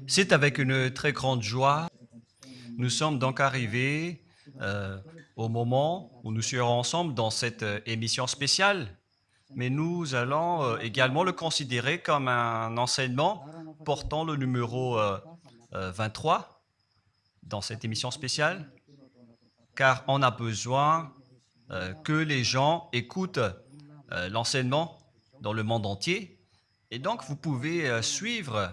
C'est avec une très grande joie. Nous sommes donc arrivés au moment où nous serons ensemble dans cette émission spéciale, mais nous allons également le considérer comme un enseignement portant le numéro 23 dans cette émission spéciale, car on a besoin que les gens écoutent l'enseignement dans le monde entier. Et donc, vous pouvez suivre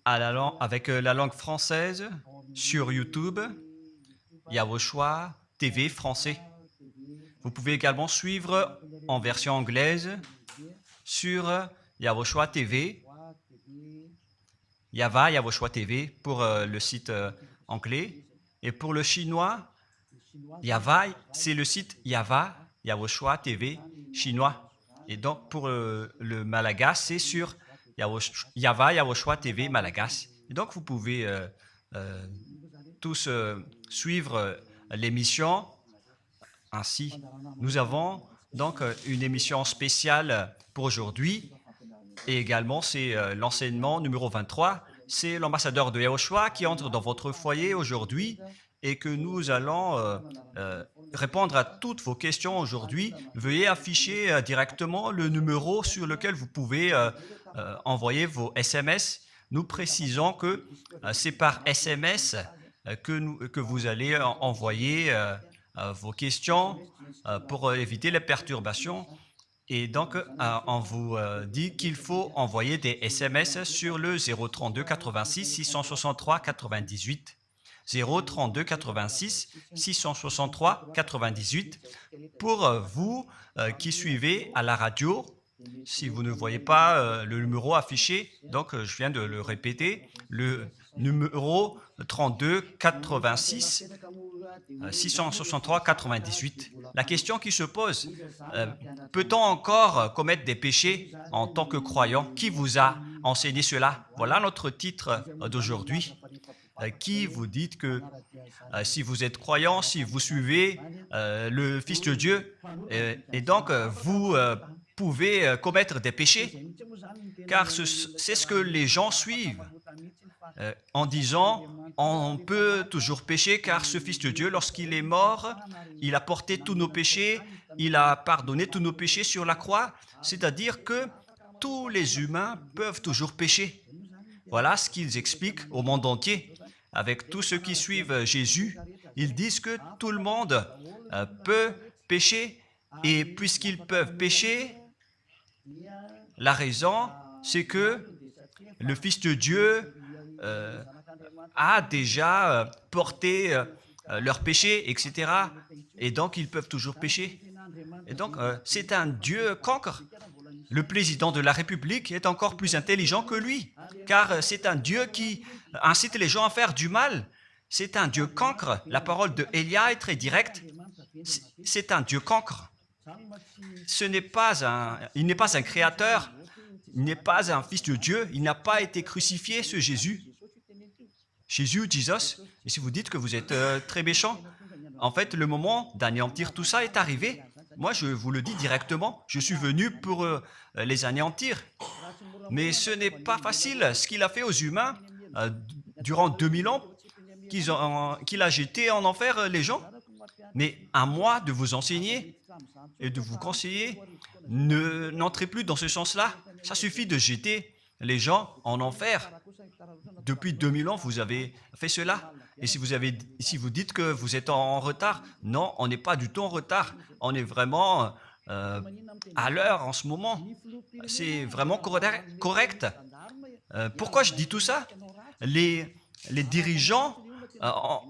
avec la langue française sur YouTube, Yawoshua TV français. Vous pouvez également suivre en version anglaise sur Yawoshua TV, Yawoshua TV pour le site anglais. Et pour le chinois, Yava, c'est le site Yawoshua TV chinois. Et donc pour le malagasy, c'est sur Yawoshua TV malagasy. Et donc vous pouvez tous suivre l'émission ainsi. Nous avons donc une émission spéciale pour aujourd'hui et également c'est l'enseignement numéro 23. C'est l'ambassadeur de Yawoshua qui entre dans votre foyer aujourd'hui et que nous allons répondre à toutes vos questions aujourd'hui. Veuillez afficher directement le numéro sur lequel vous pouvez envoyer vos SMS. Nous précisons que c'est par SMS que vous allez envoyer vos questions pour éviter les perturbations. Et donc, on vous dit qu'il faut envoyer des SMS sur le 032 86 663 98. 032 86 663 98 pour vous qui suivez à la radio. Si vous ne voyez pas le numéro affiché, donc je viens de le répéter, le numéro 32 86 663 98. La question qui se pose, peut-on encore commettre des péchés en tant que croyant? Qui vous a enseigné cela? Voilà notre titre d'aujourd'hui. Qui vous dites que si vous êtes croyant, si vous suivez le Fils de Dieu, et donc vous pouvez commettre des péchés, car c'est ce que les gens suivent en disant on peut toujours pécher car ce Fils de Dieu, lorsqu'il est mort, il a porté tous nos péchés, il a pardonné tous nos péchés sur la croix, c'est-à-dire que tous les humains peuvent toujours pécher. Voilà ce qu'ils expliquent au monde entier. Avec tous ceux qui suivent Jésus, ils disent que tout le monde peut pécher et puisqu'ils peuvent pécher, la raison, c'est que le Fils de Dieu a déjà porté leurs péchés, etc. Et donc, ils peuvent toujours pécher. Et donc, c'est un Dieu cancre. Le président de la République est encore plus intelligent que lui, car c'est un Dieu qui incite les gens à faire du mal. C'est un Dieu cancre. La parole de Élia est très directe. C'est un Dieu cancre. Il n'est pas un créateur, il n'est pas un fils de Dieu, il n'a pas été crucifié, ce Jésus. Jésus, Jesus, et si vous dites que vous êtes très méchant, en fait, le moment d'anéantir tout ça est arrivé. Moi, je vous le dis directement, je suis venu pour les anéantir. Mais ce n'est pas facile ce qu'il a fait aux humains durant 2000 ans, qu'il a jeté en enfer les gens. Mais à moi de vous enseigner et de vous conseiller, n'entrez plus dans ce sens-là. Ça suffit de jeter les gens en enfer. Depuis 2000 ans, vous avez fait cela. Et si vous dites que vous êtes en retard, non, on n'est pas du tout en retard. On est vraiment à l'heure en ce moment. C'est vraiment correct. Pourquoi je dis tout ça? Les dirigeants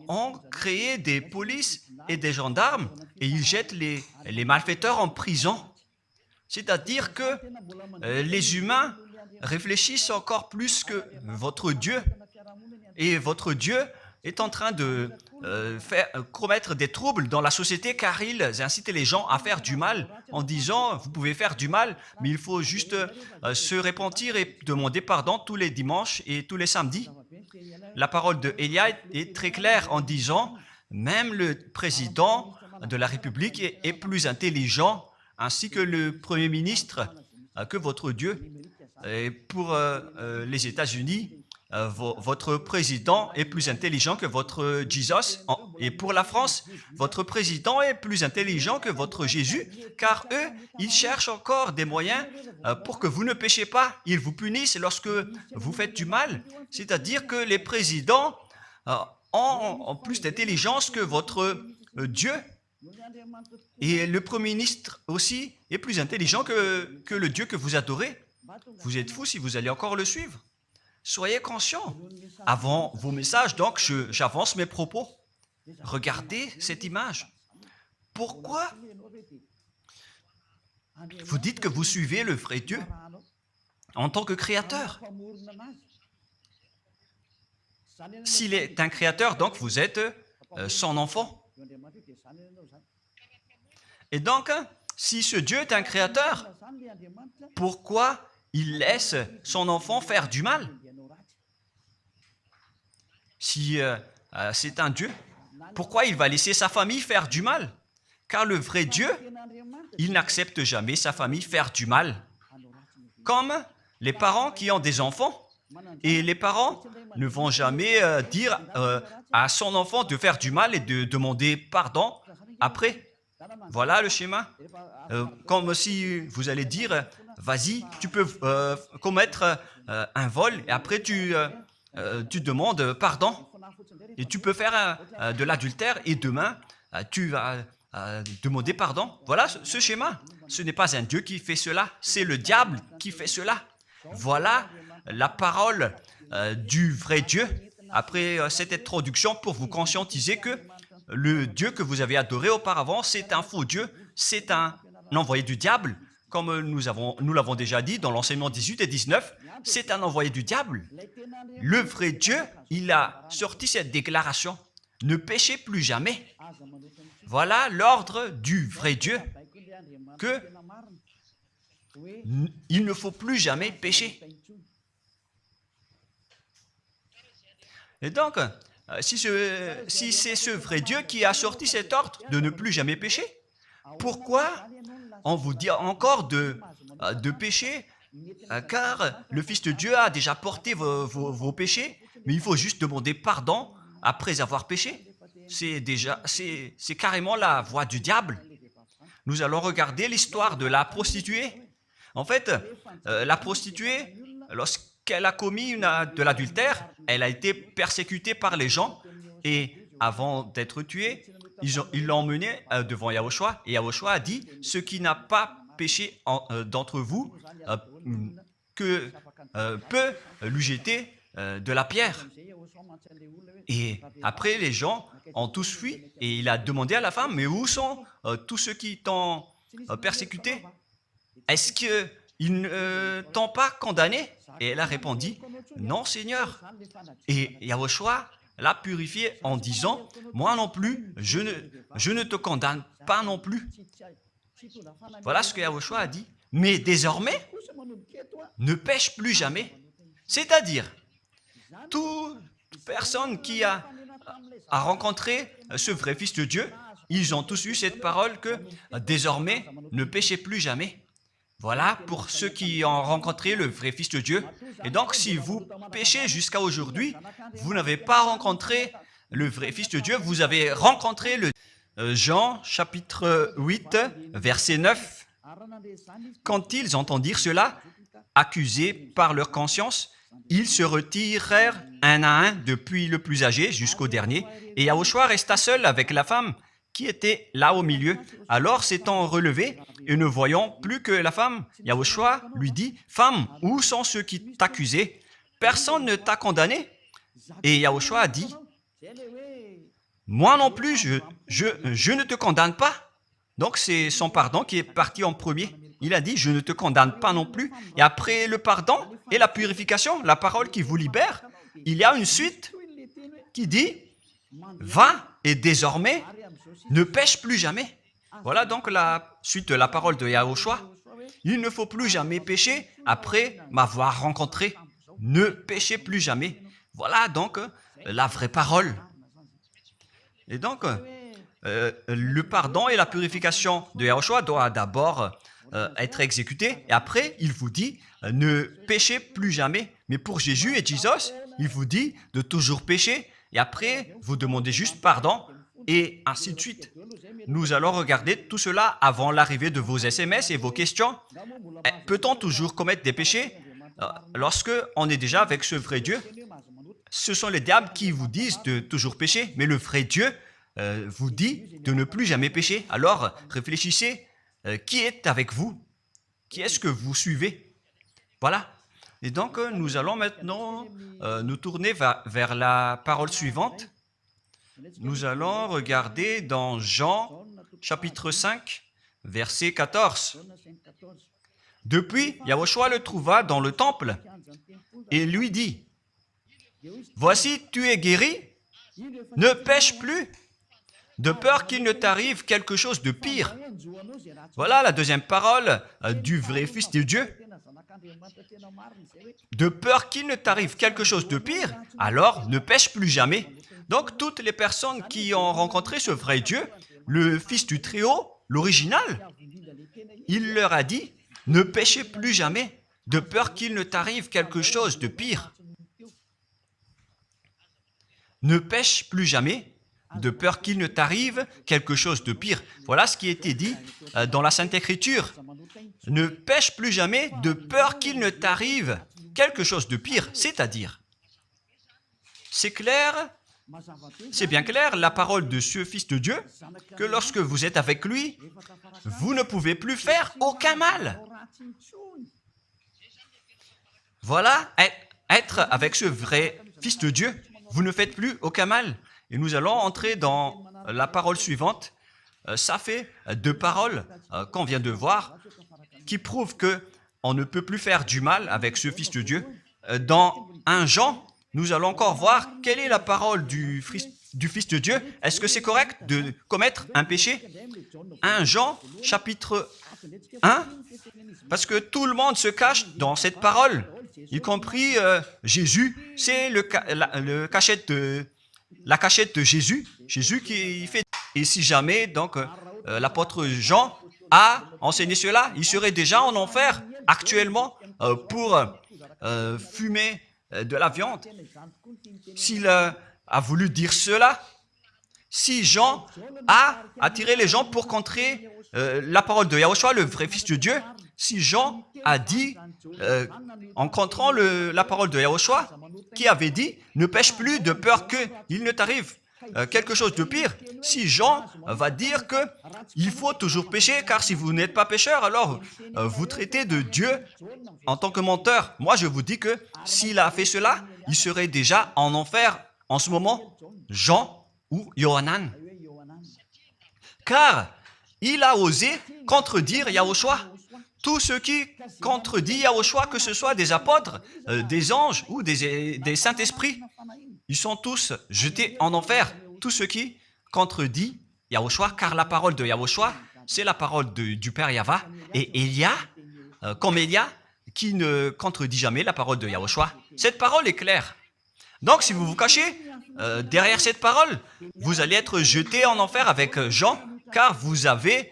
ont créé des polices et des gendarmes et ils jettent les malfaiteurs en prison. C'est-à-dire que les humains réfléchissent encore plus que votre Dieu. Et votre Dieu est en train de commettre des troubles dans la société car ils incitent les gens à faire du mal en disant vous pouvez faire du mal, mais il faut juste se repentir et demander pardon tous les dimanches et tous les samedis. La parole de Élia est très claire en disant même le président de la République est plus intelligent ainsi que le Premier ministre que votre Dieu. Et pour les États-Unis, votre président est plus intelligent que votre Jesus. Et pour la France, votre président est plus intelligent que votre Jésus, car eux, ils cherchent encore des moyens pour que vous ne péchiez pas. Ils vous punissent lorsque vous faites du mal. C'est-à-dire que les présidents ont plus d'intelligence que votre Dieu. Et le Premier ministre aussi est plus intelligent que le Dieu que vous adorez. Vous êtes fous si vous allez encore le suivre. Soyez conscients. Avant vos messages, donc, j'avance mes propos. Regardez cette image. Pourquoi vous dites que vous suivez le vrai Dieu en tant que créateur? S'il est un créateur, donc vous êtes son enfant. Et donc, si ce Dieu est un créateur, pourquoi il laisse son enfant faire du mal? Si c'est un Dieu, pourquoi il va laisser sa famille faire du mal? Car le vrai Dieu, il n'accepte jamais sa famille faire du mal. Comme les parents qui ont des enfants, et les parents ne vont jamais dire à son enfant de faire du mal et de demander pardon après. Voilà le schéma. Comme si vous allez dire, vas-y, tu peux commettre un vol et après tu demandes pardon. Et tu peux faire de l'adultère et demain, tu vas demander pardon. Voilà ce schéma. Ce n'est pas un Dieu qui fait cela, c'est le diable qui fait cela. Voilà la parole du vrai Dieu. Après cette introduction, pour vous conscientiser que le Dieu que vous avez adoré auparavant, c'est un faux Dieu, c'est un envoyé du diable. Comme nous l'avons déjà dit dans l'enseignement 18 et 19, c'est un envoyé du diable. Le vrai Dieu, il a sorti cette déclaration, ne péchez plus jamais. Voilà l'ordre du vrai Dieu, que il ne faut plus jamais pécher. Et donc, si c'est ce vrai Dieu qui a sorti cet ordre de ne plus jamais pécher, pourquoi on vous dit encore de pécher? Car le Fils de Dieu a déjà porté vos péchés, mais il faut juste demander pardon après avoir péché. C'est carrément la voie du diable. Nous allons regarder l'histoire de la prostituée. En fait, la prostituée, lorsqu'elle a commis de l'adultère, elle a été persécutée par les gens et avant d'être tuée, ils l'ont emmenée devant Yahushua et Yahushua a dit « Ce qui n'a pas péché d'entre vous peut lui jeter de la pierre. » Et après, les gens ont tous fui et il a demandé à la femme « Mais où sont tous ceux qui t'ont persécuté? Est-ce qu'ils ne t'ont pas condamné ?» Et elle a répondu « Non, Seigneur. » Et Yahushua l'a purifié en disant « Moi non plus, je ne te condamne pas non plus. » Voilà ce que Yahushua a dit. Mais désormais, ne pêche plus jamais. C'est-à-dire, toute personne qui a rencontré ce vrai Fils de Dieu, ils ont tous eu cette parole que désormais, ne péchez plus jamais. Voilà pour ceux qui ont rencontré le vrai Fils de Dieu. Et donc, si vous péchez jusqu'à aujourd'hui, vous n'avez pas rencontré le vrai Fils de Dieu, vous avez rencontré le Jean chapitre 8, verset 9. Quand ils entendirent cela, accusés par leur conscience, ils se retirèrent un à un depuis le plus âgé jusqu'au dernier, et Yahushua resta seul avec la femme qui était là au milieu. Alors s'étant relevé et ne voyant plus que la femme, Yahushua lui dit « Femme, où sont ceux qui t'accusaient? Personne ne t'a condamné ?» Et Yahushua a dit « Moi non plus, je ne te condamne pas. » Donc c'est son pardon qui est parti en premier. Il a dit « Je ne te condamne pas non plus. » Et après le pardon et la purification, la parole qui vous libère, il y a une suite qui dit « Va et désormais, ne pêche plus jamais. » Voilà donc la suite de la parole de Yahushua. Il ne faut plus jamais pécher après m'avoir rencontré. Ne péchez plus jamais. Voilà donc la vraie parole. Et donc, le pardon et la purification de Yahushua doivent d'abord être exécutés. Et après, il vous dit, ne péchez plus jamais. Mais pour Jésus et Jesus, il vous dit de toujours pécher. Et après, vous demandez juste pardon et ainsi de suite. Nous allons regarder tout cela avant l'arrivée de vos SMS et vos questions. Peut-on toujours commettre des péchés lorsque on est déjà avec ce vrai Dieu? Ce sont les diables qui vous disent de toujours pécher, mais le vrai Dieu vous dit de ne plus jamais pécher. Alors, réfléchissez, qui est avec vous? Qui est-ce que vous suivez? Voilà. Et donc, nous allons maintenant nous tourner vers la parole suivante. Nous allons regarder dans Jean, chapitre 5, verset 14. Depuis, Yahushua le trouva dans le temple et lui dit, « Voici, tu es guéri, ne pêche plus, de peur qu'il ne t'arrive quelque chose de pire. » Voilà la deuxième parole du vrai Fils de Dieu. De peur qu'il ne t'arrive quelque chose de pire, alors ne pêche plus jamais. Donc, toutes les personnes qui ont rencontré ce vrai Dieu, le Fils du Très-Haut, l'original, il leur a dit, ne péchez plus jamais, de peur qu'il ne t'arrive quelque chose de pire. Ne pêche plus jamais, de peur qu'il ne t'arrive quelque chose de pire. Voilà ce qui a été dit dans la Sainte Écriture. Ne pêche plus jamais, de peur qu'il ne t'arrive quelque chose de pire. C'est-à-dire, c'est clair, c'est bien clair, la parole de ce Fils de Dieu, que lorsque vous êtes avec lui, vous ne pouvez plus faire aucun mal. Voilà, être avec ce vrai Fils de Dieu, vous ne faites plus aucun mal. Et nous allons entrer dans la parole suivante. Ça fait deux paroles qu'on vient de voir qui prouvent qu'on ne peut plus faire du mal avec ce Fils de Dieu. Dans 1 Jean, nous allons encore voir quelle est la parole du Fils de Dieu. Est-ce que c'est correct de commettre un péché? 1 Jean, chapitre 1, parce que tout le monde se cache dans cette parole, y compris Jésus. C'est la cachette de Jésus. Jésus qui fait... Et si jamais, donc, l'apôtre Jean a enseigné cela, il serait déjà en enfer actuellement pour fumer de la viande. S'il a voulu dire cela, si Jean a attiré les gens pour contrer la parole de Yahushua, le vrai Fils de Dieu, si Jean a dit, en contrant la parole de Yahushua, qui avait dit, ne pêche plus de peur qu'il ne t'arrive quelque chose de pire. Si Jean va dire qu'il faut toujours pécher, car si vous n'êtes pas pécheur, alors vous traitez de Dieu en tant que menteur. Moi, je vous dis que s'il a fait cela, il serait déjà en enfer en ce moment, Jean ou Yohanan. Car il a osé contredire Yahushua. Tout ce qui contredit Yahushua, que ce soit des apôtres, des anges ou des saints-esprits, ils sont tous jetés en enfer. Tout ce qui contredit Yahushua, car la parole de Yahushua, c'est la parole du Père Yahva. Et Élia, comme Élia, qui ne contredit jamais la parole de Yahushua. Cette parole est claire. Donc, si vous vous cachez derrière cette parole, vous allez être jeté en enfer avec Jean, car vous avez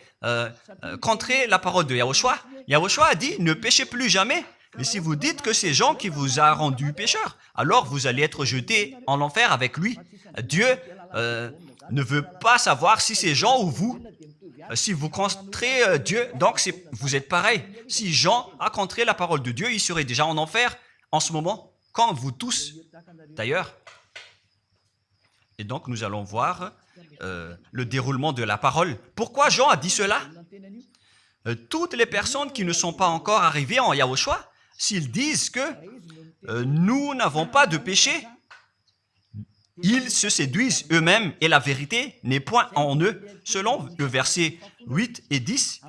contré la parole de Yahushua. Yahushua a dit, ne péchez plus jamais. Et si vous dites que c'est Jean qui vous a rendu pécheur, alors vous allez être jeté en enfer avec lui. Dieu ne veut pas savoir si c'est Jean ou vous. Si vous contrez Dieu, donc vous êtes pareil. Si Jean a contré la parole de Dieu, il serait déjà en enfer en ce moment, quand vous tous, d'ailleurs. Et donc, nous allons voir le déroulement de la parole. Pourquoi Jean a dit cela? Toutes les personnes qui ne sont pas encore arrivées en Yahushua, s'ils disent que nous n'avons pas de péché, ils se séduisent eux-mêmes et la vérité n'est point en eux. Selon le verset 8 et 10,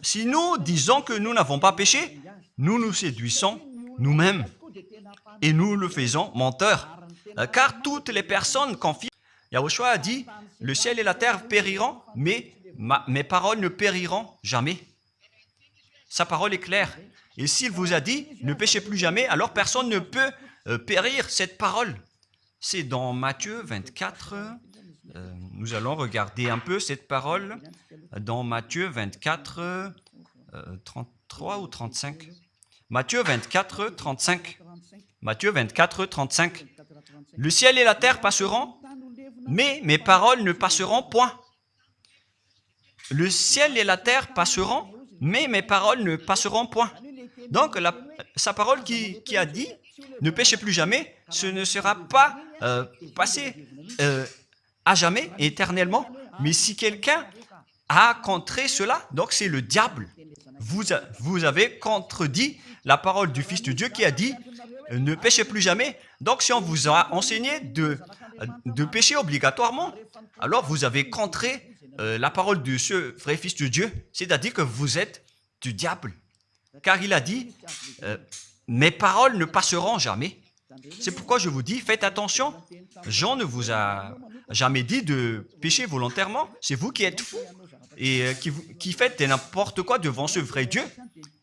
si nous disons que nous n'avons pas péché, nous nous séduisons nous-mêmes et nous le faisons menteur. Car toutes les personnes confient. Yahushua a dit, le ciel et la terre périront, mais mes paroles ne périront jamais. Sa parole est claire. Et s'il vous a dit, ne péchez plus jamais, alors personne ne peut périr cette parole. C'est dans Matthieu 24, Nous allons regarder un peu cette parole dans Matthieu 24, 33 ou 35. Matthieu 24, 35. Matthieu 24, 35. Le ciel et la terre passeront, mais mes paroles ne passeront point. Le ciel et la terre passeront, mais mes paroles ne passeront point. Donc, sa parole qui a dit, ne péchez plus jamais, ce ne sera pas passé à jamais, éternellement. Mais si quelqu'un a contré cela, donc c'est le diable. Vous avez contredit la parole du Fils de Dieu qui a dit, ne péchez plus jamais. Donc, si on vous a enseigné de pécher obligatoirement, alors vous avez contré la parole de ce vrai Fils de Dieu, c'est-à-dire que vous êtes du diable. Car il a dit, mes paroles ne passeront jamais. C'est pourquoi je vous dis, faites attention. Jean ne vous a jamais dit de pécher volontairement. C'est vous qui êtes fous et qui faites n'importe quoi devant ce vrai Dieu.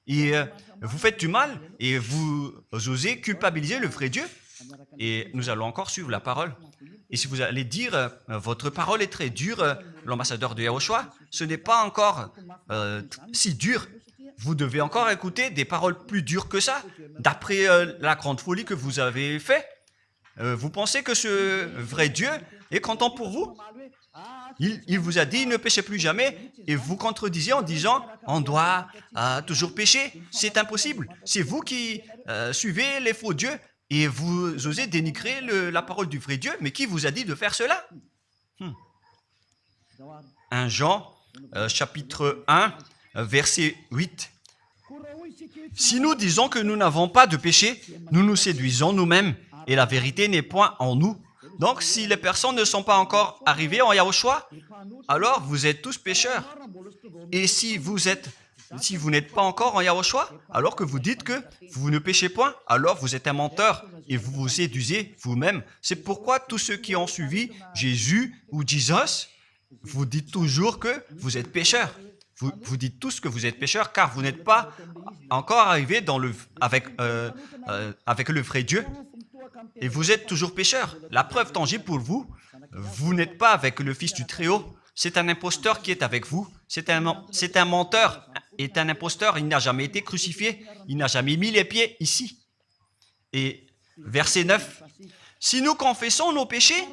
Et vous faites du mal et vous osez culpabiliser le vrai Dieu. Et nous allons encore suivre la parole. Et si vous allez dire, votre parole est très dure, l'ambassadeur de Yahushua, ce n'est pas encore si dur. Vous devez encore écouter des paroles plus dures que ça, d'après la grande folie que vous avez fait. Vous pensez que ce vrai Dieu est content pour vous? Il vous a dit, ne péchez plus jamais, et vous contredisez en disant, on doit toujours pécher. C'est impossible. C'est vous qui suivez les faux dieux, et vous osez dénigrer la parole du vrai Dieu. Mais qui vous a dit de faire cela? 1 Jean, chapitre 1, verset 8. Si nous disons que nous n'avons pas de péché, nous nous séduisons nous-mêmes, et la vérité n'est point en nous. Donc, si les personnes ne sont pas encore arrivées en Yahushua, alors vous êtes tous pécheurs. Et si vous n'êtes pas encore en Yahushua, alors que vous dites que vous ne péchez point, alors vous êtes un menteur et vous vous séduisez vous-même. C'est pourquoi tous ceux qui ont suivi Jésus ou Jesus, vous dites toujours que vous êtes pécheurs. Vous dites tous que vous êtes pécheurs car vous n'êtes pas encore arrivés avec le vrai Dieu. Et vous êtes toujours pécheurs. La preuve tangible pour vous, vous n'êtes pas avec le Fils du Très-Haut. C'est un imposteur qui est avec vous. C'est un menteur. Est un imposteur. Il n'a jamais été crucifié. Il n'a jamais mis les pieds ici. Et verset 9. Si nous confessons nos péchés,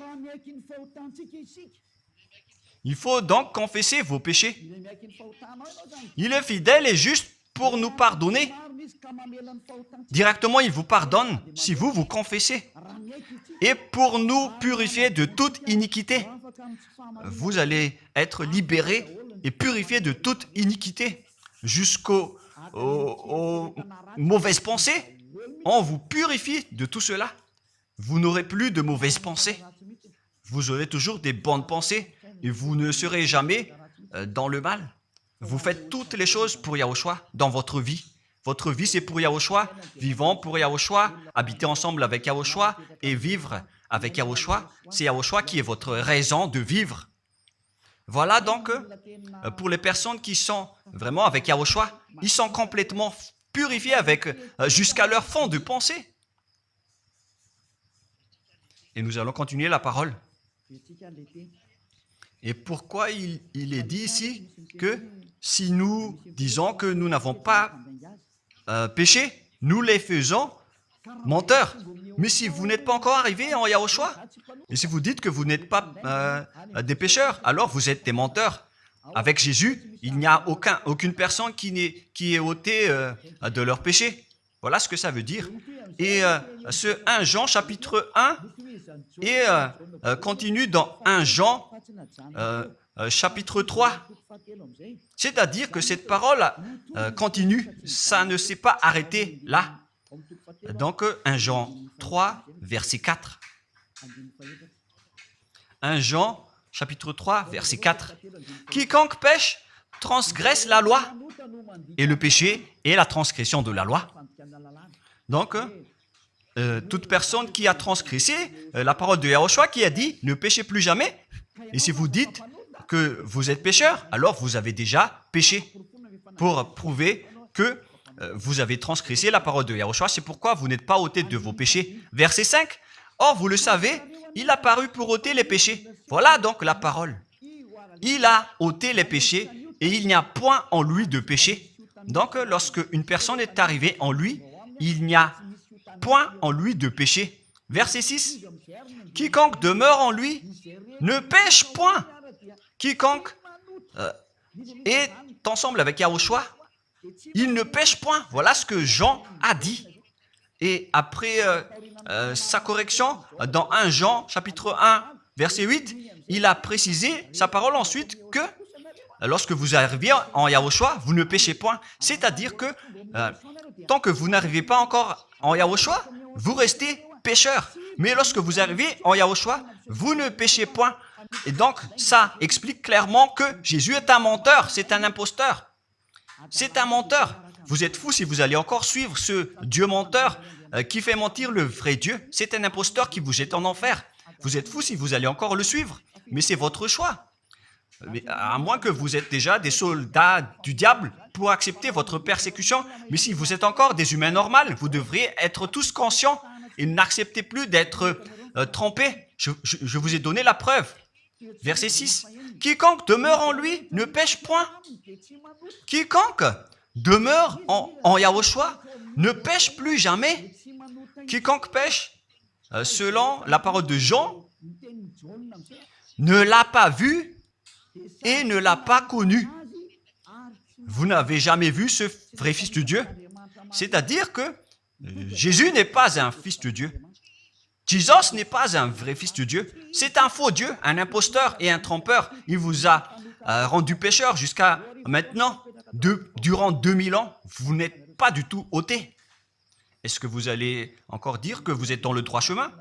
il faut donc confesser vos péchés. Il est fidèle et juste pour nous pardonner. Directement, il vous pardonne si vous confessez. Et pour nous purifier de toute iniquité. Vous allez être libérés et purifiés de toute iniquité. Jusqu'aux mauvaises pensées. On vous purifie de tout cela. Vous n'aurez plus de mauvaises pensées. Vous aurez toujours des bonnes pensées. Et vous ne serez jamais dans le mal. Vous faites toutes les choses pour Yahushua dans votre vie. Votre vie, c'est pour Yahushua. Vivons pour Yahushua. Habiter ensemble avec Yahushua et vivre avec Yahushua. C'est Yahushua qui est votre raison de vivre. Voilà donc, pour les personnes qui sont vraiment avec Yahushua, ils sont complètement purifiés jusqu'à leur fond de pensée. Et nous allons continuer la parole. Et pourquoi il est dit ici que si nous disons que nous n'avons pas péché, nous les faisons menteurs. Mais si vous n'êtes pas encore arrivé en Yahushua, et si vous dites que vous n'êtes pas des pécheurs, alors vous êtes des menteurs. Avec Jésus, il n'y a aucune personne qui est ôtée de leur péché. Voilà ce que ça veut dire. Et ce 1 Jean chapitre 1 et continue dans 1 Jean chapitre 3. C'est-à-dire que cette parole continue, ça ne s'est pas arrêté là. Donc 1 Jean 3, verset 4. 1 Jean chapitre 3, verset 4. Quiconque pêche transgresse la loi, et le péché est la transgression de la loi. Donc, toute personne qui a transgressé la parole de Yahushua qui a dit « ne péchez plus jamais ». Et si vous dites que vous êtes pécheur, alors vous avez déjà péché pour prouver que vous avez transgressé la parole de Yahushua. C'est pourquoi vous n'êtes pas ôté de vos péchés. Verset 5. Or, vous le savez, il a paru pour ôter les péchés. Voilà donc la parole. Il a ôté les péchés et il n'y a point en lui de péché. Donc, lorsque une personne est arrivée en lui, il n'y a point en lui de péché. Verset 6. Quiconque demeure en lui ne pêche point. Quiconque est ensemble avec Yahushua, il ne pêche point. Voilà ce que Jean a dit. Et après sa correction, dans 1 Jean, chapitre 1, verset 8, il a précisé sa parole ensuite que lorsque vous arrivez en Yahushua, vous ne péchez point. C'est-à-dire que tant que vous n'arrivez pas encore en Yahushua, vous restez pécheur. Mais lorsque vous arrivez en Yahushua, vous ne péchez point. Et donc, ça explique clairement que Jésus est un menteur, c'est un imposteur. C'est un menteur. Vous êtes fous si vous allez encore suivre ce Dieu menteur qui fait mentir le vrai Dieu. C'est un imposteur qui vous jette en enfer. Vous êtes fous si vous allez encore le suivre. Mais c'est votre choix. Mais à moins que vous êtes déjà des soldats du diable pour accepter votre persécution. Mais si vous êtes encore des humains normaux, vous devriez être tous conscients et n'acceptez plus d'être trompés. Je vous ai donné la preuve. Verset 6. Quiconque demeure en lui ne pêche point. Quiconque demeure en Yahushua ne pêche plus jamais. Quiconque pêche, selon la parole de Jean, ne l'a pas vu et ne l'a pas connu. Vous n'avez jamais vu ce vrai Fils de Dieu. C'est-à-dire que Jésus n'est pas un Fils de Dieu. Jésus n'est pas un vrai Fils de Dieu. C'est un faux Dieu, un imposteur et un trompeur. Il vous a rendu pécheur jusqu'à maintenant. Durant 2000 ans, vous n'êtes pas du tout ôté. Est-ce que vous allez encore dire que vous êtes dans le droit chemin?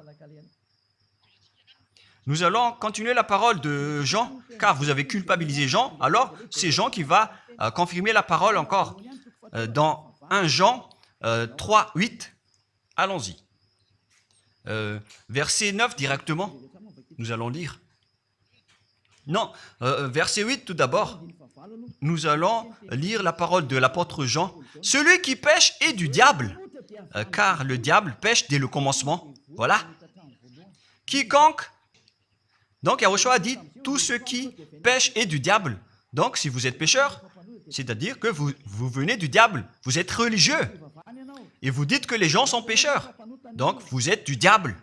Nous allons continuer la parole de Jean, car vous avez culpabilisé Jean. Alors, c'est Jean qui va confirmer la parole encore. Dans 1 Jean 3, 8, allons-y. Verset 9 directement, nous allons lire. Non, verset 8 tout d'abord. Nous allons lire la parole de l'apôtre Jean. Celui qui pêche est du diable, car le diable pêche dès le commencement. Voilà. Quiconque. Donc Yahushua a dit, tout ce qui pêche est du diable. Donc si vous êtes pécheur, c'est-à-dire que vous venez du diable. Vous êtes religieux. Et vous dites que les gens sont pécheurs. Donc vous êtes du diable.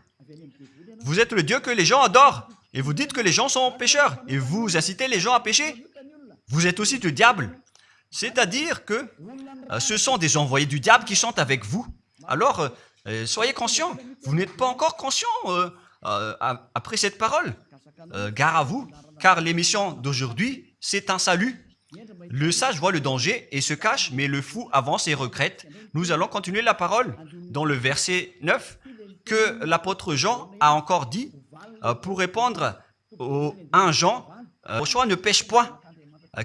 Vous êtes le Dieu que les gens adorent. Et vous dites que les gens sont pécheurs. Et vous incitez les gens à pécher. Vous êtes aussi du diable. C'est-à-dire que ce sont des envoyés du diable qui sont avec vous. Alors, soyez conscients. Vous n'êtes pas encore conscients après cette parole. Gare à vous, car l'émission d'aujourd'hui, c'est un salut. Le sage voit le danger et se cache, mais le fou avance et regrette. Nous allons continuer la parole dans le verset 9 que l'apôtre Jean a encore dit pour répondre au 1 Jean. Yahushua ne pêche point.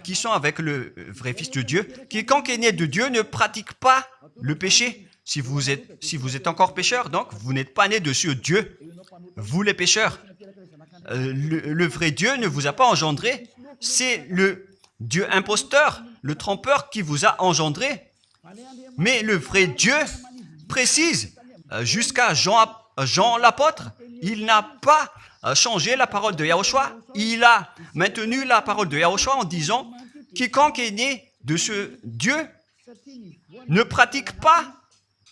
Qui sont avec le vrai Fils de Dieu. Quiconque est né de Dieu ne pratique pas le péché. Si vous êtes encore pécheur, donc vous n'êtes pas né de ce Dieu. Vous les pécheurs. Le vrai Dieu ne vous a pas engendré. C'est le Dieu imposteur, le trompeur qui vous a engendré. Mais le vrai Dieu précise, jusqu'à Jean l'apôtre, il n'a pas changé la parole de Yahushua. Il a maintenu la parole de Yahushua en disant « Quiconque est né de ce Dieu ne pratique pas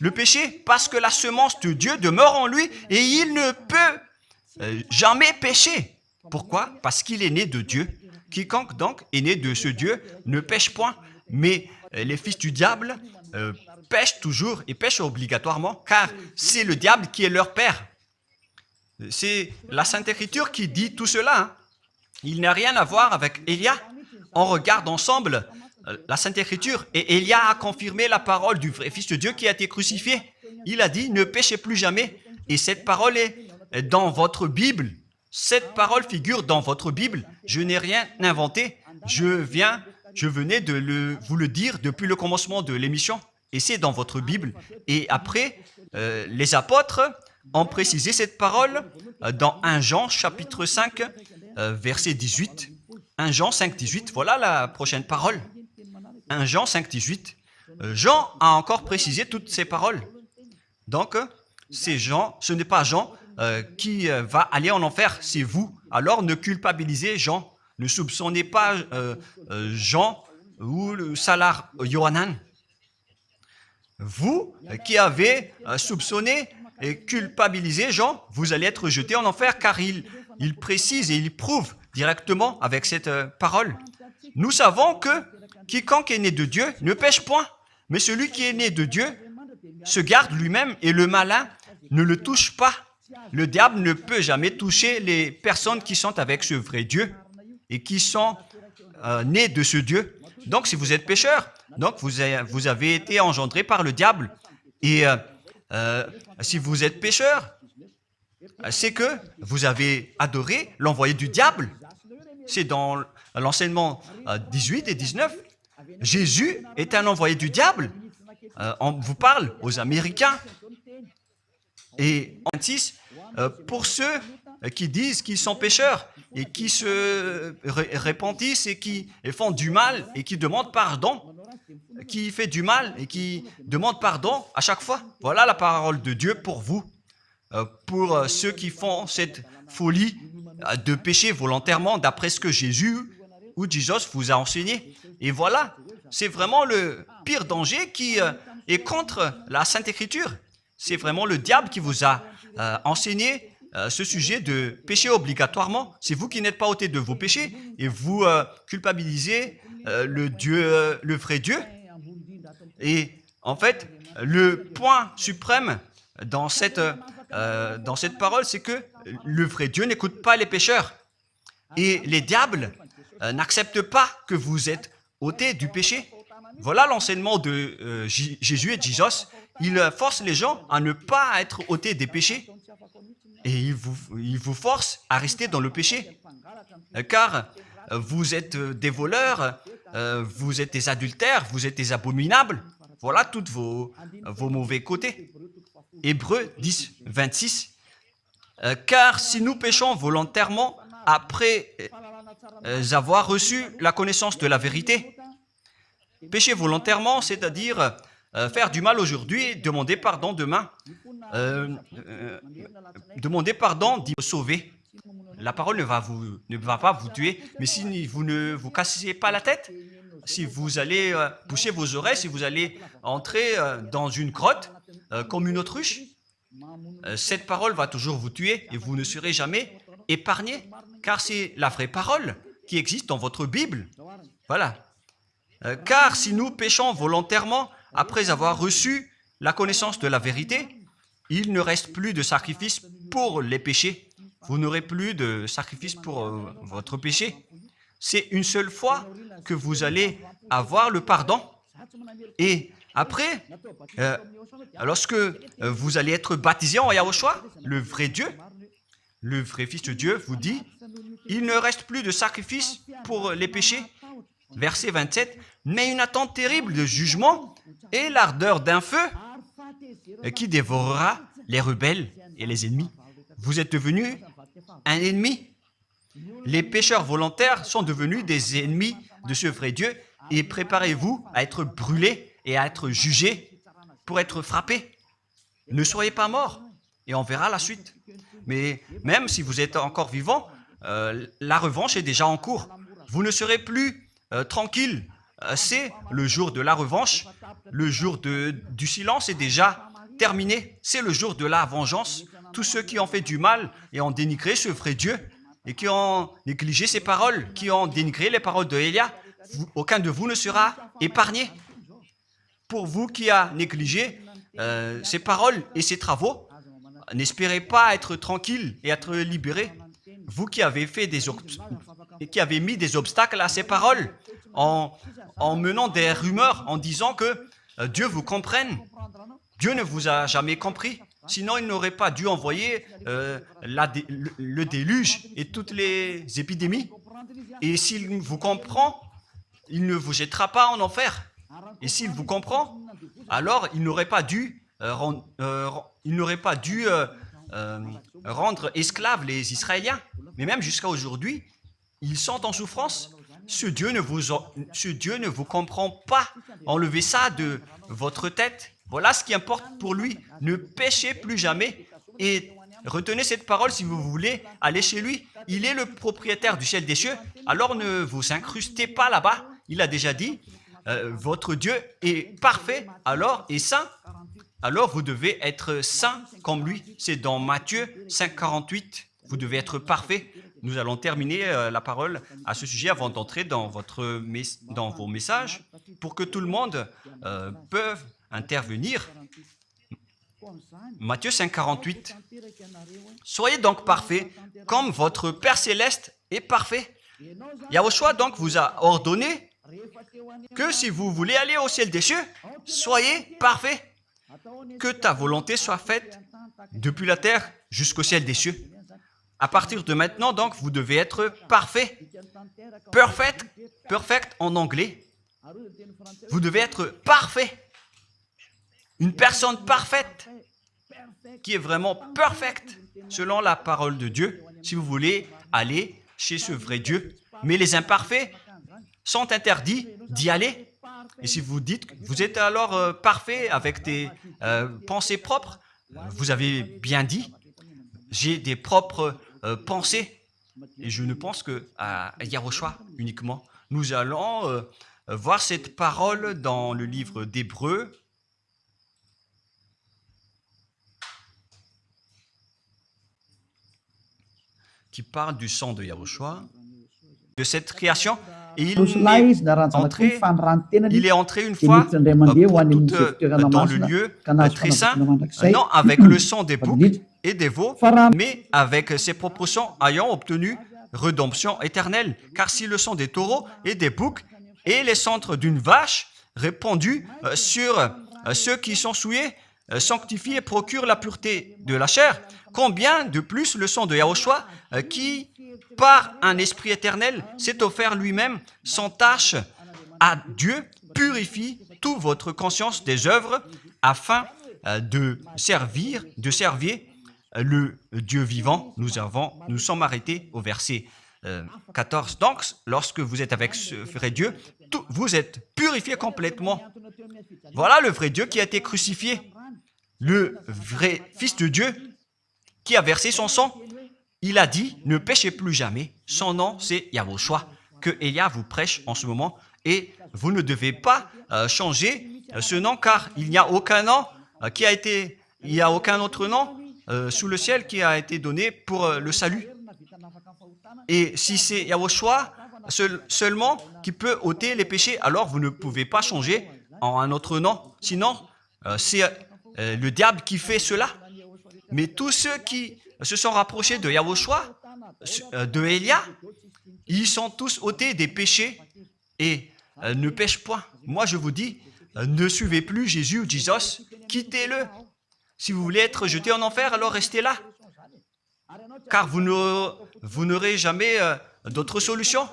le péché parce que la semence de Dieu demeure en lui et il ne peut jamais pécher. » Pourquoi? Parce qu'il est né de Dieu. Quiconque donc est né de ce Dieu ne pêche point. Mais les fils du diable pêchent toujours et pêchent obligatoirement car c'est le diable qui est leur père. C'est la Sainte Écriture qui dit tout cela. Hein. Il n'a rien à voir avec Élia. On regarde ensemble la Sainte Écriture et Élia a confirmé la parole du vrai Fils de Dieu qui a été crucifié. Il a dit « Ne péchez plus jamais ». Et cette parole est dans votre Bible. Cette parole figure dans votre Bible. Je n'ai rien inventé. Je venais de vous le dire depuis le commencement de l'émission. Et c'est dans votre Bible. Et après, les apôtres ont précisé cette parole dans 1 Jean chapitre 5, verset 18. 1 Jean 5, 18, voilà la prochaine parole. 1 Jean 5, 18. Jean a encore précisé toutes ces paroles. Donc, c'est Jean, ce n'est pas Jean qui va aller en enfer, c'est vous alors ne culpabilisez Jean. Ne soupçonnez pas Jean ou le Salar Yohanan. Vous qui avez soupçonné et culpabilisé Jean, vous allez être jeté en enfer car il précise et il prouve directement avec cette parole. Nous savons que quiconque est né de Dieu ne pêche point, mais celui qui est né de Dieu se garde lui-même et le malin ne le touche pas. Le diable ne peut jamais toucher les personnes qui sont avec ce vrai Dieu et qui sont nés de ce Dieu. Donc, si vous êtes pécheur, donc vous avez été engendré par le diable. Et si vous êtes pécheur, c'est que vous avez adoré l'envoyé du diable. C'est dans l'enseignement 18 et 19. Jésus est un envoyé du diable. On vous parle aux Américains. Et en 26, pour ceux qui disent qu'ils sont pécheurs et qui se repentissent et qui font du mal et qui demandent pardon, qui fait du mal et qui demande pardon à chaque fois. Voilà la parole de Dieu pour vous, pour ceux qui font cette folie de pécher volontairement d'après ce que Jésus ou Jesus vous a enseigné. Et voilà, c'est vraiment le pire danger qui est contre la Sainte Écriture. C'est vraiment le diable qui vous a enseigné ce sujet de péché obligatoirement. C'est vous qui n'êtes pas ôté de vos péchés et vous culpabilisez le vrai Dieu. Et en fait, le point suprême dans cette parole, c'est que le vrai Dieu n'écoute pas les pécheurs. Et les diables n'acceptent pas que vous êtes ôtés du péché. Voilà l'enseignement de Jésus et de Jesus. Il force les gens à ne pas être ôtés des péchés. Et il vous force à rester dans le péché. Car vous êtes des voleurs, vous êtes des adultères, vous êtes des abominables. Voilà tous vos mauvais côtés. Hébreux 10, 26. Car si nous péchons volontairement après avoir reçu la connaissance de la vérité, pécher volontairement, c'est-à-dire faire du mal aujourd'hui, demander pardon demain, demander pardon, dit sauver. La parole ne va pas vous tuer, mais si vous ne vous cassez pas la tête, si vous allez boucher vos oreilles, si vous allez entrer dans une grotte comme une autruche, cette parole va toujours vous tuer et vous ne serez jamais épargné, car c'est la vraie parole qui existe dans votre Bible. Voilà. Car si nous péchons volontairement après avoir reçu la connaissance de la vérité, il ne reste plus de sacrifice pour les péchés. Vous n'aurez plus de sacrifice pour votre péché. C'est une seule fois que vous allez avoir le pardon. Et après, lorsque vous allez être baptisé en Yahushua, le vrai Dieu, le vrai Fils de Dieu vous dit, il ne reste plus de sacrifice pour les péchés. Verset 27, mais une attente terrible de jugement et l'ardeur d'un feu qui dévorera les rebelles et les ennemis. Vous êtes devenu un ennemi. Les pécheurs volontaires sont devenus des ennemis de ce vrai Dieu et préparez-vous à être brûlés et à être jugés pour être frappés. Ne soyez pas morts et on verra la suite. Mais même si vous êtes encore vivant, la revanche est déjà en cours. Vous ne serez plus tranquille. C'est le jour de la revanche. Le jour du silence est déjà terminé. C'est le jour de la vengeance. Tous ceux qui ont fait du mal et ont dénigré ce vrai Dieu et qui ont négligé ses paroles, qui ont dénigré les paroles de Élia, aucun de vous ne sera épargné. Pour vous qui avez négligé ses paroles et ses travaux, n'espérez pas être tranquille et être libéré. Vous qui avez mis des obstacles à ces paroles en menant des rumeurs, en disant que Dieu vous comprenne. Dieu ne vous a jamais compris. Sinon, il n'aurait pas dû envoyer le déluge et toutes les épidémies. Et s'il vous comprend, il ne vous jettera pas en enfer. Et s'il vous comprend, alors il n'aurait pas dû rendre esclaves les Israéliens. Mais même jusqu'à aujourd'hui, ils sont en souffrance. Ce Dieu ne vous comprend pas. Enlevez ça de votre tête. Voilà ce qui importe pour lui. Ne péchez plus jamais et Retenez cette parole si vous voulez aller chez lui. Il est le propriétaire du ciel des cieux. Alors ne vous incrustez pas là-bas. Il a déjà dit, votre Dieu est parfait, alors est saint. Alors vous devez être saint comme lui. C'est dans Matthieu 5, 48. Vous devez être parfait. Nous allons terminer la parole à ce sujet avant d'entrer dans vos messages pour que tout le monde peut intervenir. Matthieu 5, 48. Soyez donc parfaits comme votre Père Céleste est parfait. Yahushua donc vous a ordonné que si vous voulez aller au ciel des cieux, soyez parfaits. Que ta volonté soit faite depuis la terre jusqu'au ciel des cieux. À partir de maintenant, donc, vous devez être parfait. Perfect en anglais. Vous devez être parfait. Une personne parfaite qui est vraiment perfecte selon la parole de Dieu si vous voulez aller chez ce vrai Dieu. Mais les imparfaits sont interdits d'y aller. Et si vous dites que vous êtes alors parfait avec des pensées propres, vous avez bien dit, j'ai des propres pensées et je ne pense qu'à Yahushua uniquement. Nous allons voir cette parole dans le livre d'Hébreux. Qui parle du sang de Yahushua, de cette création. Et il est entré une fois pour toutes dans le lieu très saint, non avec le sang des boucs et des veaux, mais avec ses propres sangs ayant obtenu rédemption éternelle. Car si le sang des taureaux et des boucs et les cendres d'une vache répandus sur ceux qui sont souillés, sanctifient et procurent la pureté de la chair, combien de plus le sang de Yahushua qui, par un esprit éternel, s'est offert lui-même sans tâche à Dieu, purifie toute votre conscience des œuvres afin de servir le Dieu vivant. Nous sommes arrêtés au verset 14. Donc, lorsque vous êtes avec ce vrai Dieu, vous êtes purifiés complètement. Voilà le vrai Dieu qui a été crucifié. Le vrai Fils de Dieu qui a versé son sang. Il a dit, ne péchez plus jamais. Son nom, c'est Yahushua, que Elia vous prêche en ce moment. Et vous ne devez pas changer ce nom, car il n'y a aucun nom il n'y a aucun autre nom sous le ciel qui a été donné pour le salut. Et si c'est Yahushua seulement qui peut ôter les péchés, alors vous ne pouvez pas changer en un autre nom. Sinon, c'est le diable qui fait cela. Mais tous ceux qui se sont rapprochés de Yahushua, de Elia, ils sont tous ôtés des péchés et ne pêchent point. Moi, je vous dis, ne suivez plus Jésus ou Jesus, quittez-le. Si vous voulez être jeté en enfer, alors restez là. Car vous n'aurez jamais d'autre solution.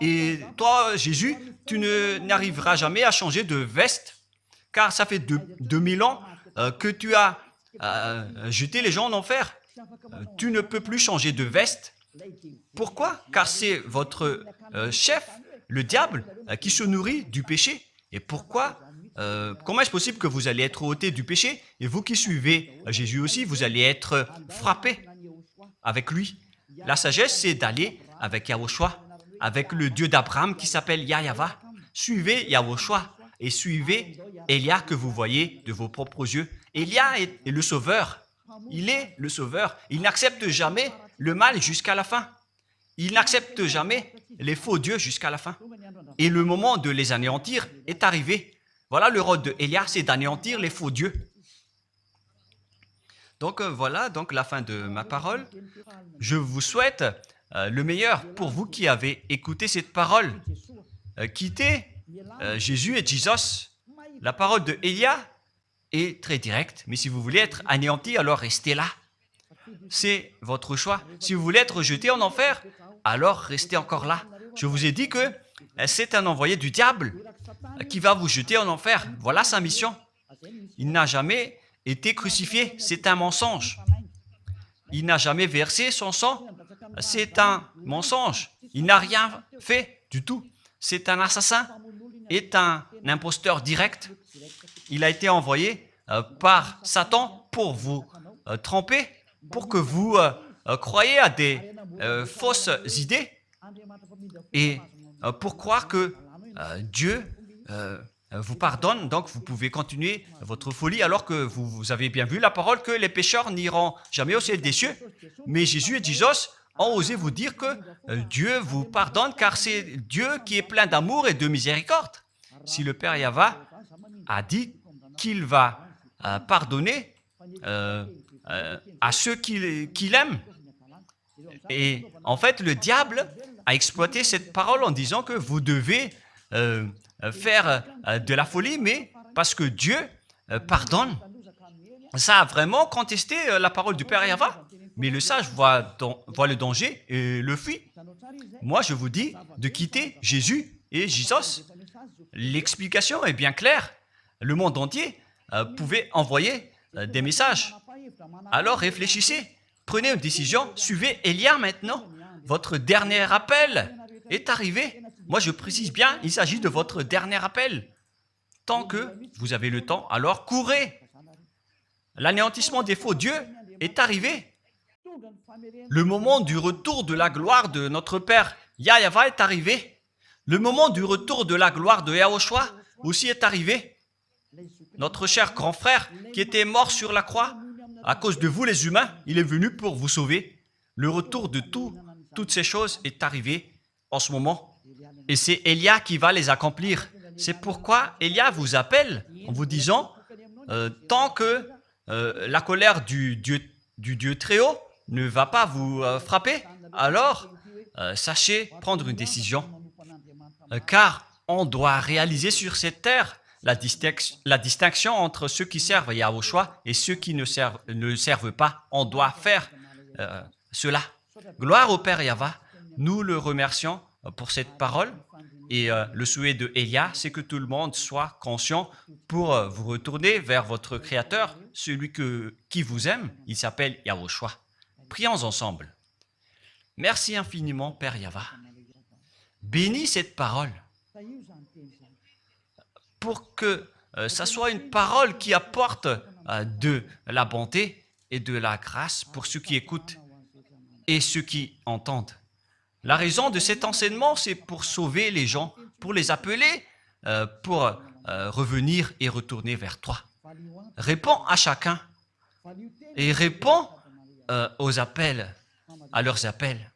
Et toi, Jésus, tu n'arriveras jamais à changer de veste, car ça fait 2000 ans que tu as jeté les gens en enfer. Tu ne peux plus changer de veste. Pourquoi? Car c'est votre chef, le diable, qui se nourrit du péché. Et pourquoi? Comment est-ce possible que vous allez être ôté du péché et vous qui suivez Jésus aussi, vous allez être frappé avec lui? La sagesse, c'est d'aller avec Yahushua, avec le Dieu d'Abraham qui s'appelle Yahva. Suivez Yahushua et suivez Elia que vous voyez de vos propres yeux. Elia est le sauveur. Il est le sauveur. Il n'accepte jamais le mal jusqu'à la fin. Il n'accepte jamais les faux dieux jusqu'à la fin. Et le moment de les anéantir est arrivé. Voilà le rôle de Elia, c'est d'anéantir les faux dieux. Donc voilà donc la fin de ma parole. Je vous souhaite le meilleur pour vous qui avez écouté cette parole. Quittez Jésus et Jesus. La parole de Elia est très directe, mais si vous voulez être anéanti, alors restez là. C'est votre choix. Si vous voulez être jeté en enfer, alors restez encore là. Je vous ai dit que c'est un envoyé du diable qui va vous jeter en enfer. Voilà sa mission. Il n'a jamais été crucifié. C'est un mensonge. Il n'a jamais versé son sang. C'est un mensonge. Il n'a rien fait du tout. C'est un assassin, est un imposteur direct. Il a été envoyé par Satan pour vous tromper pour que vous croyez à des fausses idées et pour croire que Dieu vous pardonne, donc vous pouvez continuer votre folie alors que vous avez bien vu la parole que les pécheurs n'iront jamais au ciel des cieux. Mais Jésus et Jesus ont osé vous dire que Dieu vous pardonne car c'est Dieu qui est plein d'amour et de miséricorde. Si le Père Yahva a dit qu'il va pardonner à ceux qu'il aime. Et en fait, le diable a exploité cette parole en disant que vous devez faire de la folie, mais parce que Dieu pardonne. Ça a vraiment contesté la parole du Père Yahva. Mais le sage voit le danger et le fuit. Moi, je vous dis de quitter Jésus et Jesus. L'explication est bien claire. Le monde entier pouvait envoyer des messages. Alors réfléchissez, prenez une décision, suivez Élia maintenant. Votre dernier appel est arrivé. Moi, je précise bien, il s'agit de votre dernier appel. Tant que vous avez le temps, alors courez. L'anéantissement des faux dieux est arrivé. Le moment du retour de la gloire de notre Père Yahva est arrivé. Le moment du retour de la gloire de Yahushua aussi est arrivé. Notre cher grand frère qui était mort sur la croix, à cause de vous les humains, il est venu pour vous sauver. Le retour de toutes ces choses est arrivé en ce moment. Et c'est Élia qui va les accomplir. C'est pourquoi Élia vous appelle en vous disant, tant que la colère du Dieu très haut ne va pas vous frapper, alors sachez prendre une décision. Car on doit réaliser sur cette terre la distinction entre ceux qui servent Yahushua et ceux qui ne servent pas. On doit faire cela. Gloire au Père Yahva. Nous le remercions pour cette parole. Et le souhait de Élia, c'est que tout le monde soit conscient pour vous retourner vers votre Créateur, celui qui vous aime. Il s'appelle Yahushua. Prions ensemble. Merci infiniment, Père Yahva. Bénis cette parole pour que ça soit une parole qui apporte de la bonté et de la grâce pour ceux qui écoutent et ceux qui entendent. La raison de cet enseignement, c'est pour sauver les gens, pour les appeler, pour revenir et retourner vers toi. Réponds à chacun et réponds aux appels, à leurs appels.